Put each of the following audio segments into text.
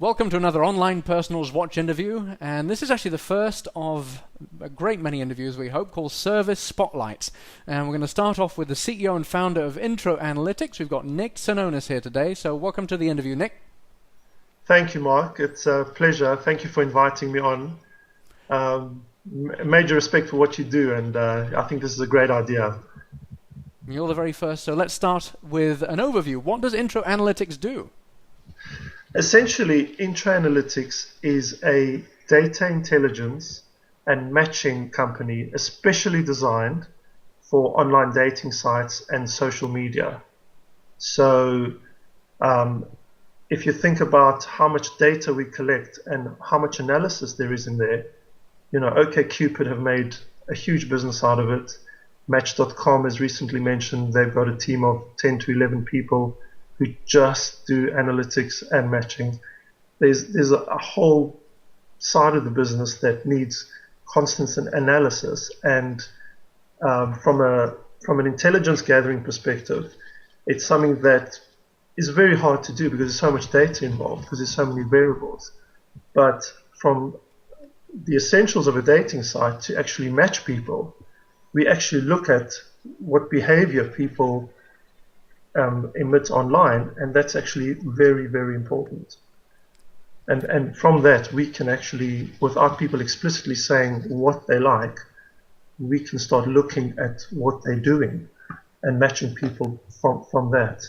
Welcome to another online Personals Watch interview, and this is actually the first of a great many interviews we hope called Service Spotlights. And we're going to start off with the CEO and founder of Intro Analytics. We've got Nick Tsinonis here today, so welcome to the interview, Nick. Thank you, Mark. It's a pleasure. Thank you for inviting me on. Major respect for what you do, and I think this is a great idea. You're the very first, so let's start with an overview. What does Intro Analytics do? Essentially, Intro Analytics is a data intelligence and matching company especially designed for online dating sites and social media. So if you think about how much data we collect and how much analysis there is in there, OkCupid have made a huge business out of it. Match.com has recently mentioned they've got a team of 10 to 11 people who just do analytics and matching. There's a whole side of the business that needs constant analysis, and from an intelligence gathering perspective, it's something that is very hard to do because there's so much data involved, because there's so many variables. But from the essentials of a dating site to actually match people, we actually look at what behavior people emit online, and that's actually very, very important. And from that, we can actually, without people explicitly saying what they like, we can start looking at what they're doing and matching people from that.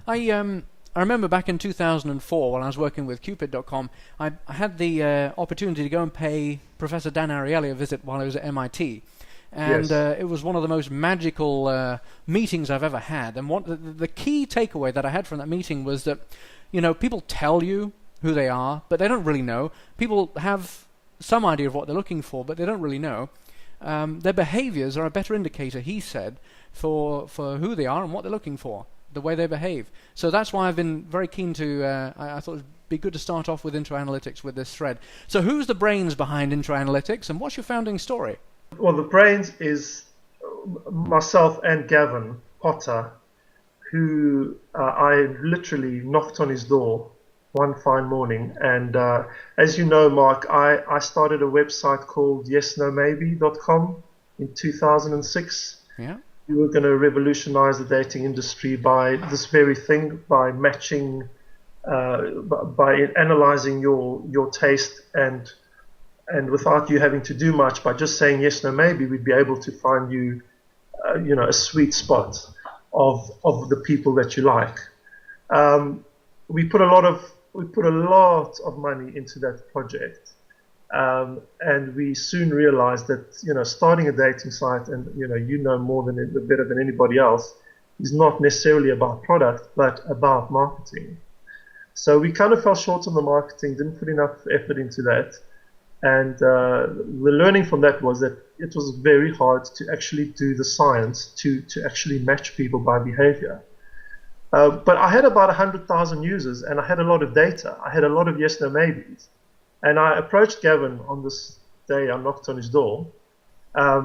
I remember back in 2004 when I was working with Cupid.com, I had the opportunity to go and pay Professor Dan Ariely a visit while I was at MIT. And Yes. it was one of the most magical meetings I've ever had. And the key takeaway that I had from that meeting was that, people tell you who they are, but they don't really know. People have some idea of what they're looking for, but they don't really know. Their behaviors are a better indicator, he said, for who they are and what they're looking for, the way they behave. So that's why I've been very keen to, I thought it'd be good to start off with Intro Analytics with this thread. So who's the brains behind Intro Analytics, and what's your founding story? Well, the brains is myself and Gavin Potter, who I literally knocked on his door one fine morning. And as you know, Mark, I started a website called yesnomaybe.com in 2006. Yeah. We were going to revolutionize the dating industry by this very thing, by matching, by analyzing your taste, and without you having to do much, by just saying yes, no, maybe, we'd be able to find you, a sweet spot of the people that you like. We put a lot of money into that project, and we soon realized that starting a dating site, and better than anybody else, is not necessarily about product but about marketing. So we kind of fell short on the marketing, didn't put enough effort into that. And the learning from that was that it was very hard to actually do the science to actually match people by behavior. But I had about 100,000 users, and I had a lot of data. I had a lot of yes, no, maybes. And I approached Gavin on this day. I knocked on his door. By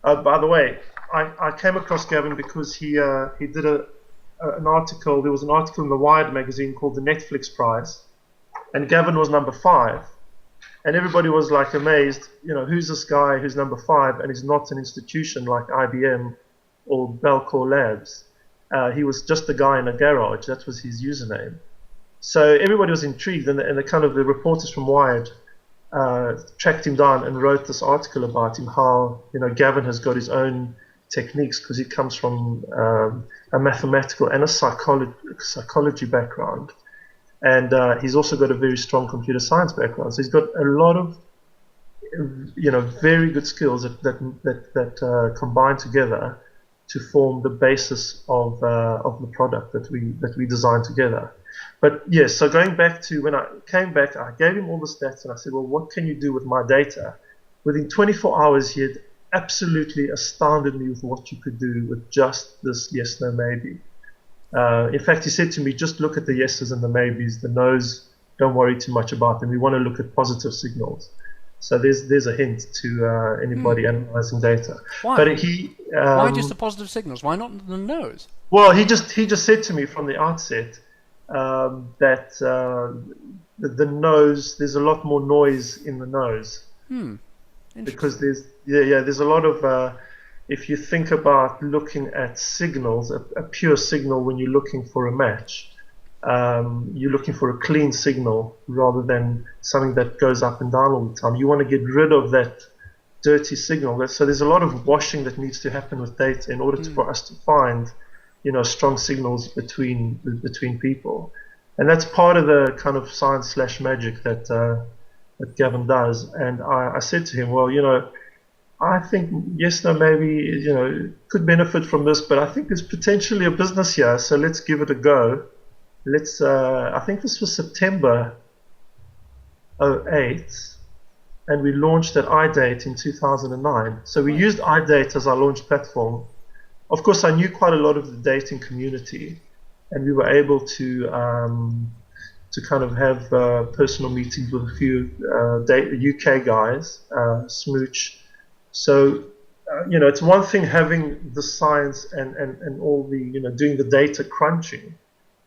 the way, I came across Gavin because he did an article. There was an article in the Wired magazine called the Netflix Prize, and Gavin was number 5. And everybody was like amazed, who's this guy who's number 5 and he's not an institution like IBM or Bellcore Labs. He was just a guy in a garage. That was his username. So everybody was intrigued, and the reporters from Wired tracked him down and wrote this article about him, how Gavin has got his own techniques because he comes from a mathematical and a psychology background. And he's also got a very strong computer science background. So he's got a lot of, very good skills that combine together to form the basis of the product that we designed together. But yes, so going back to when I came back, I gave him all the stats, and I said, well, what can you do with my data? Within 24 hours, he had absolutely astounded me with what you could do with just this yes, no, maybe. In fact, he said to me, just look at the yeses and the maybes, the nos, don't worry too much about them. We want to look at positive signals. So there's a hint to anybody analyzing data. Why? But why just the positive signals? Why not the nos? Well, he just said to me from the outset that the nose, there's a lot more noise in the nose because Interesting. there's a lot of if you think about looking at signals, a pure signal when you're looking for a match, you're looking for a clean signal rather than something that goes up and down all the time. You want to get rid of that dirty signal. So there's a lot of washing that needs to happen with data in order for us to find, strong signals between people. And that's part of the kind of science slash magic that Gavin does. And I said to him, well, I think yes, no, maybe could benefit from this, but I think there's potentially a business here. So let's give it a go. Let's. I think this was September '08, and we launched at iDate in 2009. So we Right. used iDate as our launch platform. Of course, I knew quite a lot of the dating community, and we were able to kind of have personal meetings with a few UK guys, Smooch. So, it's one thing having the science and all the, doing the data crunching.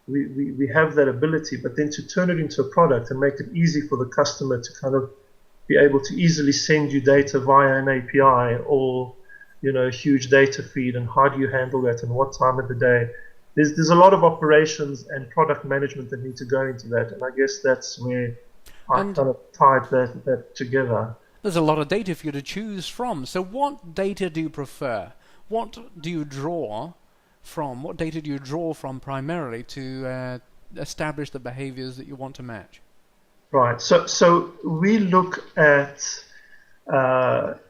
We have that ability, but then to turn it into a product and make it easy for the customer to kind of be able to easily send you data via an API or, a huge data feed, and how do you handle that and what time of the day? There's a lot of operations and product management that need to go into that, and I guess that's where I And kind of tied that together. there's a lot of data for you to choose from. So what data do you prefer? What do you draw from? What data do you draw from primarily to establish the behaviors that you want to match? Right. So we look at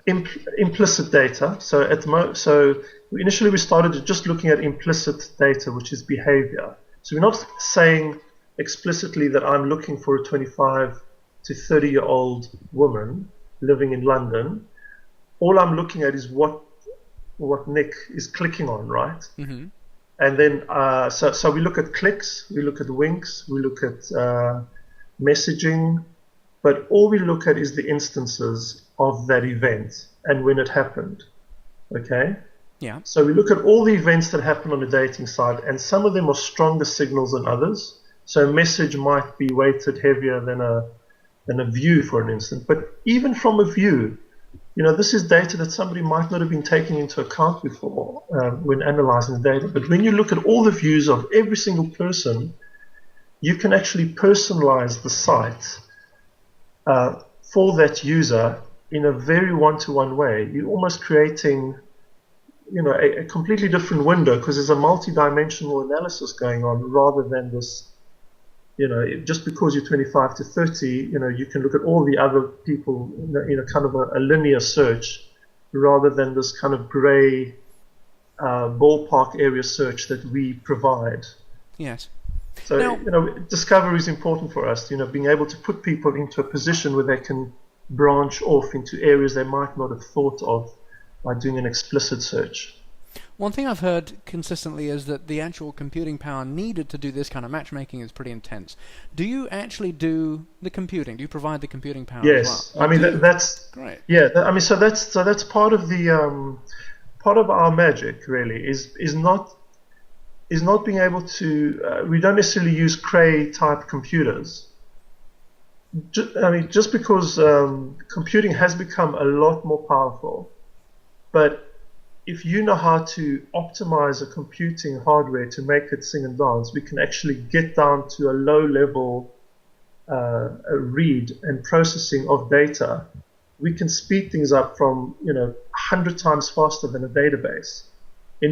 implicit data. So initially we started just looking at implicit data, which is behavior. So we're not saying explicitly that I'm looking for a 25 to 30-year-old woman living in London. All I'm looking at is what Nick is clicking on, right? Mm-hmm. And then so we look at clicks, we look at winks, we look at messaging, but all we look at is the instances of that event and when it happened. Okay? Yeah. So we look at all the events that happen on a dating site, and some of them are stronger signals than others. So a message might be weighted heavier than a view, for an instance. But even from a view, this is data that somebody might not have been taking into account before when analyzing the data. But when you look at all the views of every single person, you can actually personalize the site for that user in a very one-to-one way. You're almost creating, a completely different window because there's a multi-dimensional analysis going on rather than this, just because you're 25 to 30, you can look at all the other people in a kind of a linear search rather than this kind of gray ballpark area search that we provide. Yes. So, Now, discovery is important for us, being able to put people into a position where they can branch off into areas they might not have thought of by doing an explicit search. one thing I've heard consistently is that the actual computing power needed to do this kind of matchmaking is pretty intense. Do you actually do the computing? Do you provide the computing power as well? Yes, I mean that's Great. yeah. I mean, so that's part of the part of our magic really is not being able to. We don't necessarily use Cray type computers. Just because computing has become a lot more powerful, but if you know how to optimize a computing hardware to make it sing and dance, we can actually get down to a low level read and processing of data. We can speed things up from 100 times faster than a database.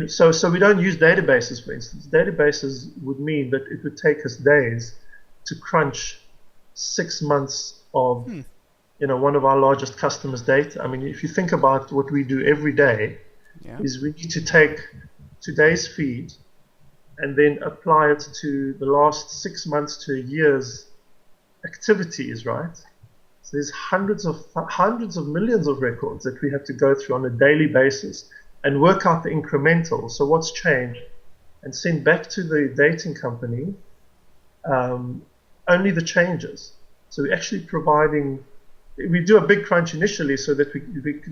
So we don't use databases, for instance. Databases would mean that it would take us days to crunch 6 months of one of our largest customers' data. I mean, if you think about what we do every day, Yeah. is we need to take today's feed and then apply it to the last 6 months to a year's activities, right? So there's hundreds of millions of records that we have to go through on a daily basis and work out the incremental. So what's changed, and send back to the dating company only the changes. So we're actually providing. We do a big crunch initially so that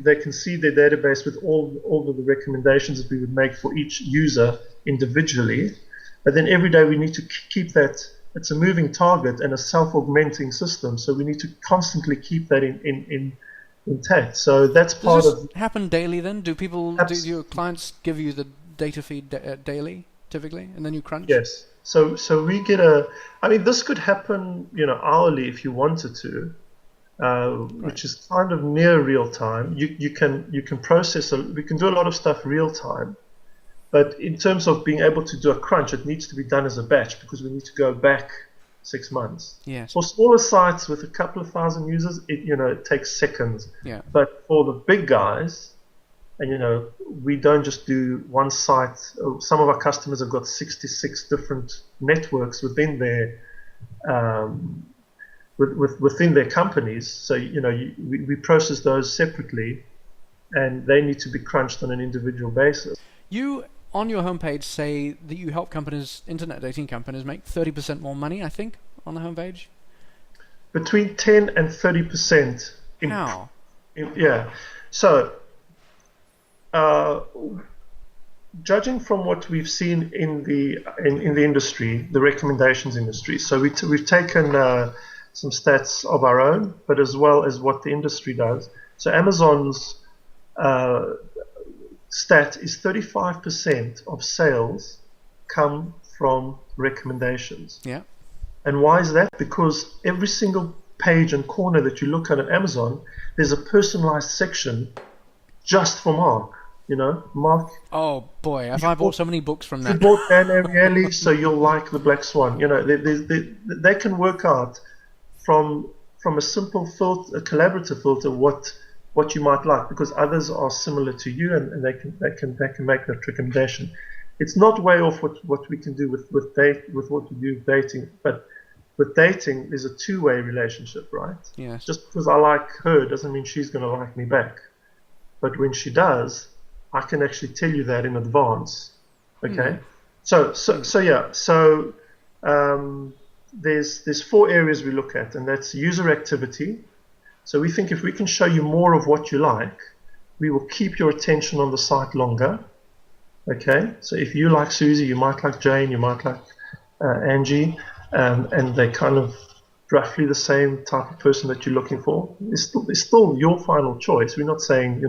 they can see their database with all of the recommendations that we would make for each user individually. But then every day we need to keep that it's a moving target and a self-augmenting system. So we need to constantly keep that intact. So that's part Does of. this happen daily then? Do your clients give you the data feed daily, typically, and then you crunch? Yes. So we get I mean, this could happen, hourly if you wanted to, which is kind of near real time. You can process, we can do a lot of stuff real time. But in terms of being able to do a crunch, it needs to be done as a batch because we need to go back 6 months. Yes. For smaller sites with a couple of thousand users, it takes seconds. Yeah. But for the big guys, and we don't just do one site. Some of our customers have got 66 different networks within their within their companies. So we process those separately, and they need to be crunched on an individual basis. You, on your homepage, say that you help companies, internet dating companies, make 30% more money, I think, on the homepage? Between 10 and 30%. How? Yeah. So, judging from what we've seen in the industry, the recommendations industry, so we've taken some stats of our own, but as well as what the industry does. So Amazon's stat is 35% of sales come from recommendations. Yeah. And why is that? Because every single page and corner that you look at Amazon, there's a personalized section just for Mark. Mark. Oh boy, have I bought so many books from that? You bought Dan Ariely, so you'll like the Black Swan. They can work out from a simple filter, a collaborative filter, what you might like, because others are similar to you, and they can make that recommendation. It's not way off what we can do with what we do with dating, but with dating there's a two-way relationship, right? Yes. Just because I like her doesn't mean she's going to like me back. But when she does, I can actually tell you that in advance. Okay. So there's 4 areas we look at, and that's user activity. So we think if we can show you more of what you like, we will keep your attention on the site longer. Okay. So if you like Susie, you might like Jane, you might like Angie, and they're kind of roughly the same type of person that you're looking for. It's still your final choice. We're not saying,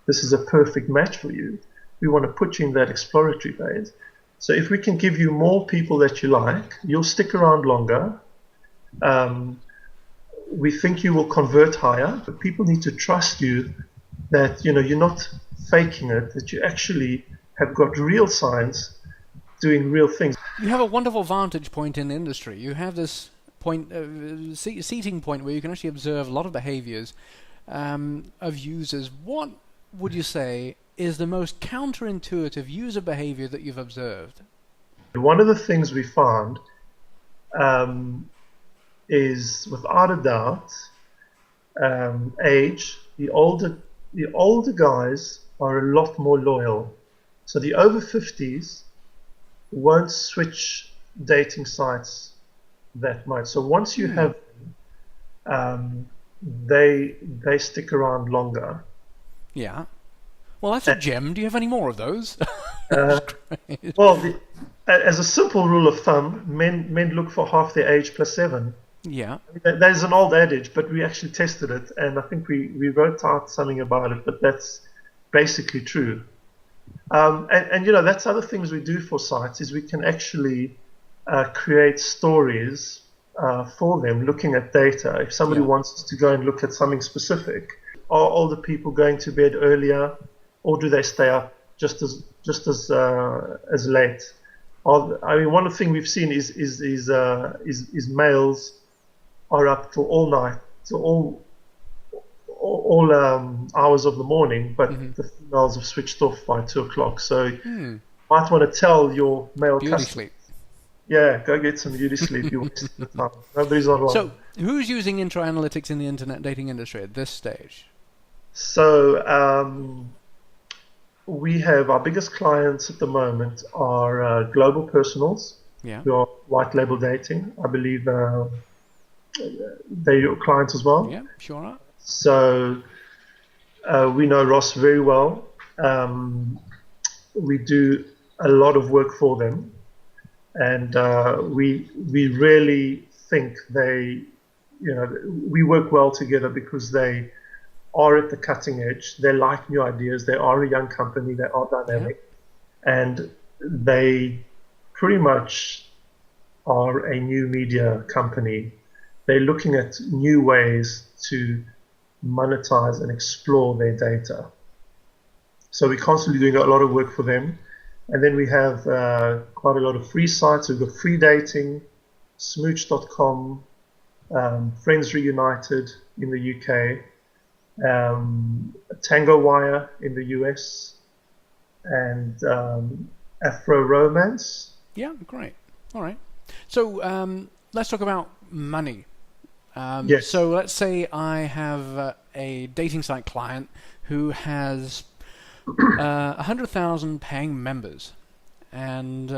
this is a perfect match for you. We want to put you in that exploratory phase. So if we can give you more people that you like, you'll stick around longer. We think you will convert higher, but people need to trust you that you're not faking it, that you actually have got real science doing real things. You have a wonderful vantage point in the industry. You have this point, seating point, where you can actually observe a lot of behaviors of users. What would you say is the most counterintuitive user behavior that you've observed? One of the things we found is, without a doubt, age. The older guys are a lot more loyal. So the over 50s won't switch dating sites that much. So once you have they stick around longer. Yeah. Well, that's a gem. Do you have any more of those? Well, as a simple rule of thumb, men look for half their age plus 7. Yeah. There's an old adage, but we actually tested it, and I think we wrote out something about it, but that's basically true. And that's other things we do for sites, is we can actually create stories for them looking at data. If somebody wants to go and look at something specific, are older people going to bed earlier, or do they stay up just as late? One of the things we've seen is males are up till all night, till all hours of the morning, but the females have switched off by 2 o'clock. So you might want to tell your male beauty sleep. Yeah, go get some beauty sleep. You're wasting the time. Nobody's online. So who's using intro analytics in the internet dating industry at this stage? So we have our biggest clients at the moment are global personals who are white label dating. I believe they're your clients as well. Yeah, sure are. So we know Ross very well. We do a lot of work for them. and we really think we work well together because they are at the cutting edge. They like new ideas. They are a young company. They are dynamic, and they pretty much are a new media company. They're looking at new ways to monetize and explore their data. So we're constantly doing a lot of work for them. And then we have quite a lot of free sites. We've got Free Dating, Smooch.com, Friends Reunited in the UK, Tango Wire in the US, and Afro Romance. Yeah, great. All right. So let's talk about money. Yes. So let's say I have a dating site client who has 100,000 paying members and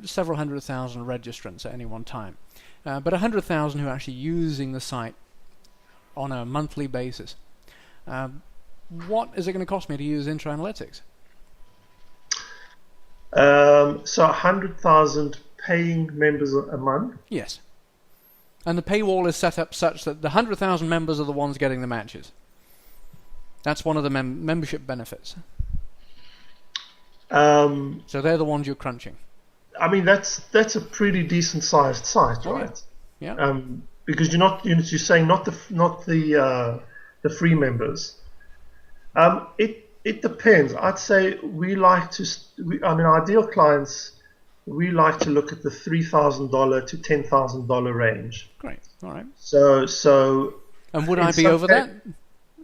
several 100,000 registrants at any one time, but 100,000 who are actually using the site on a monthly basis. What is it going to cost me to use Intro Analytics? So 100,000 paying members a month? Yes. And the paywall is set up such that the 100,000 members are the ones getting the matches. That's one of the membership benefits. So they're the ones you're crunching. I mean, that's a pretty decent sized site, right? Yeah. Because you're saying not the free members. It depends. I'd say we like to. Ideal clients, we like to look at the $3,000 to $10,000 range. Great. All right. So. And would I be over that?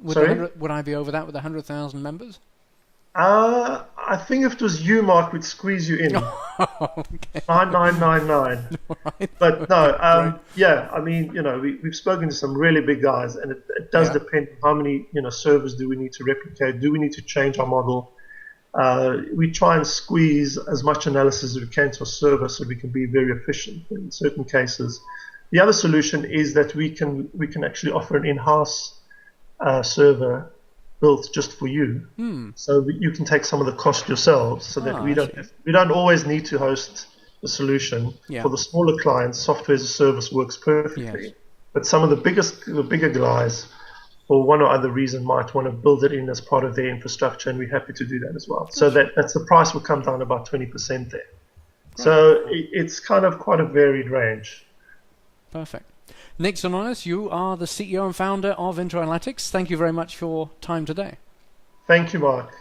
Sorry? Would I be over that with 100,000 members? I think if it was you, Mark, we'd squeeze you in. Okay. 9999. Right. But no, Right. yeah, I mean, we've spoken to some really big guys, and it does depend on how many, servers do we need to replicate? Do we need to change our model? We try and squeeze as much analysis as we can to a server so we can be very efficient in certain cases. The other solution is that we can actually offer an in-house server built just for you, so you can take some of the cost yourselves, so that we don't always need to host the solution. For the smaller clients, software as a service works perfectly. Yes. But some of the bigger guys, for one or other reason, might want to build it in as part of their infrastructure, and we're happy to do that as well. So that's the price will come down about 20% there. Right. So it's kind of quite a varied range. Perfect. Nick Tsinonis, you are the CEO and founder of Intro Analytics. Thank you very much for your time today. Thank you, Mark.